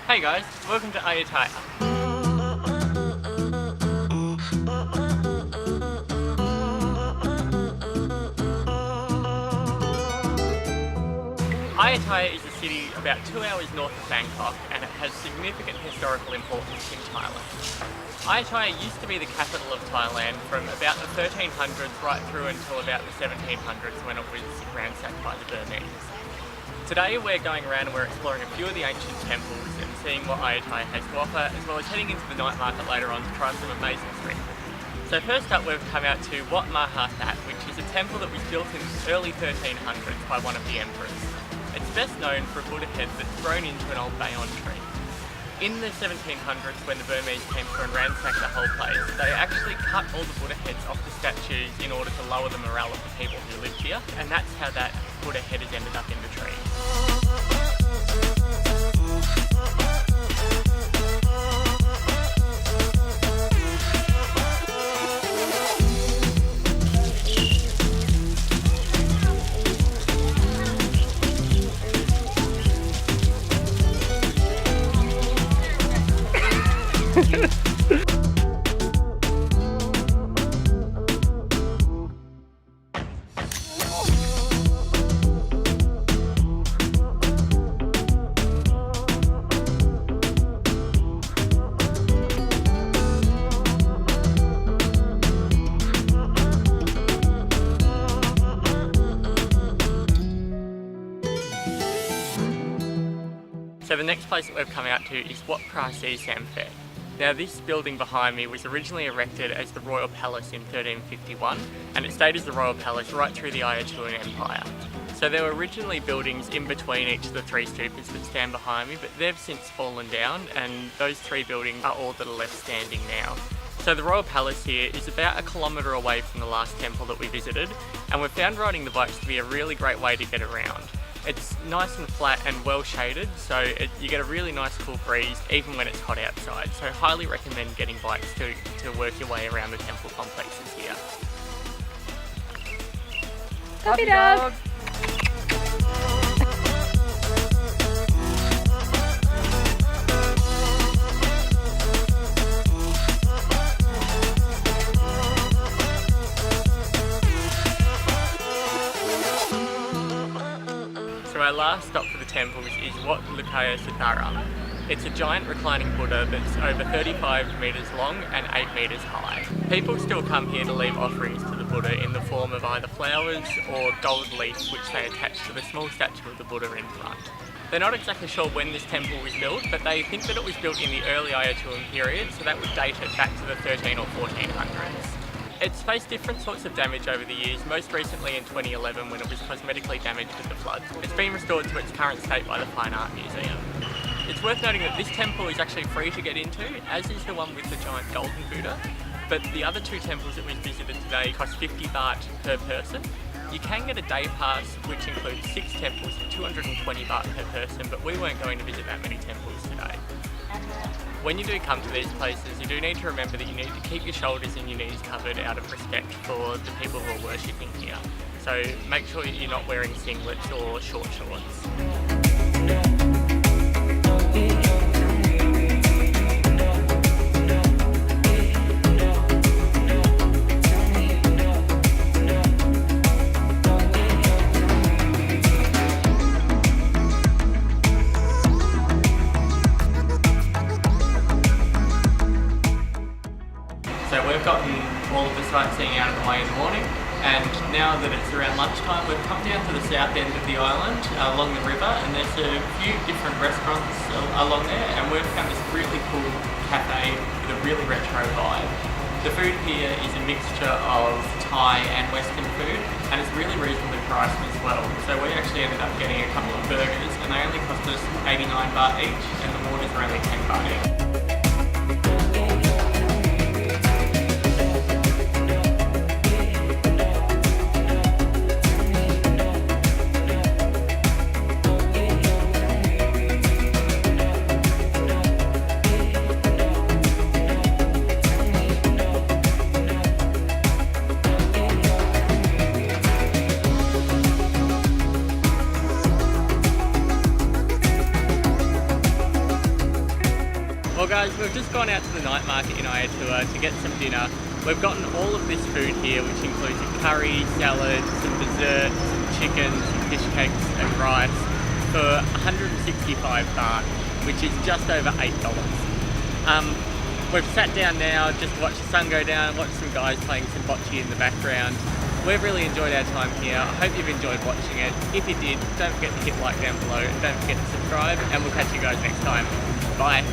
Hey guys, welcome to Ayutthaya. Ayutthaya is a city about 2 hours north of Bangkok, and it has significant historical importance in Thailand. Ayutthaya used to be the capital of Thailand from about the 1300s right through until about the 1700s when it was ransacked by the Burmese. Today we're going around and we're exploring a few of the ancient temples and seeing what Ayutthaya has to offer, as well as heading into the night market later on to try some amazing street food. So first up we've come out to Wat Maha That, which is a temple that was built in the early 1300s by one of the emperors. It's best known for a Buddha head that's grown into an old bayon tree. In the 1700s, when the Burmese came through and ransacked the whole place, they actually cut all the Buddha heads off the statues in order to lower the morale of the people who lived here, and that's how that Buddha head has ended up in the tree. So the next place that we've come out to is Wat Phra Si Sanphet. Now this building behind me was originally erected as the Royal Palace in 1351, and it stayed as the Royal Palace right through the Ayutthaya Empire. So there were originally buildings in between each of the three stupas that stand behind me, but they've since fallen down, and those three buildings are all that are left standing now. So the Royal Palace here is about 1 kilometre away from the last temple that we visited, and we've found riding the bikes to be a really great way to get around. It's nice and flat and well shaded, so you get a really nice cool breeze even when it's hot outside. So highly recommend getting bikes to work your way around the temple complexes here. Puppy dog! So our last stop for the temples is Wat Lokayasutharam. It's a giant reclining Buddha that's over 35 metres long and 8 metres high. People still come here to leave offerings to the Buddha in the form of either flowers or gold leaves, which they attach to the small statue of the Buddha in front. They're not exactly sure when this temple was built, but they think that it was built in the early Ayutthaya period, so that would date it back to the 13 or 1400s. It's faced different sorts of damage over the years, most recently in 2011 when it was cosmetically damaged with the floods. It's been restored to its current state by the Fine Art Museum. It's worth noting that this temple is actually free to get into, as is the one with the giant golden Buddha, but the other two temples that we visited today cost 50 baht per person. You can get a day pass, which includes 6 temples for 220 baht per person, but we weren't going to visit that many temples today. When you do come to these places, you do need to remember that you need to keep your shoulders and your knees covered out of respect for the people who are worshipping here. So make sure you're not wearing singlets or short shorts. So we've gotten all of the sightseeing out of the way in the morning, and now that it's around lunchtime, we've come down to the south end of the island along the river, and there's a few different restaurants along there, and we've found this really cool cafe with a really retro vibe. The food here is a mixture of Thai and Western food, and it's really reasonably priced as well. So we actually ended up getting a couple of burgers, and they only cost us 89 baht each, and the waters are only 10 baht each. guys, we've just gone out to the night market in Ayutthaya to get some dinner. We've gotten all of this food here, which includes a curry, salad, some dessert, some chicken, some fish cakes and rice for 165 baht, which is just over $8. We've sat down now just to watch the sun go down, watch some guys playing some bocce in the background. We've really enjoyed our time here. I hope you've enjoyed watching it. If you did, don't forget to hit like down below and don't forget to subscribe, and we'll catch you guys next time. Bye.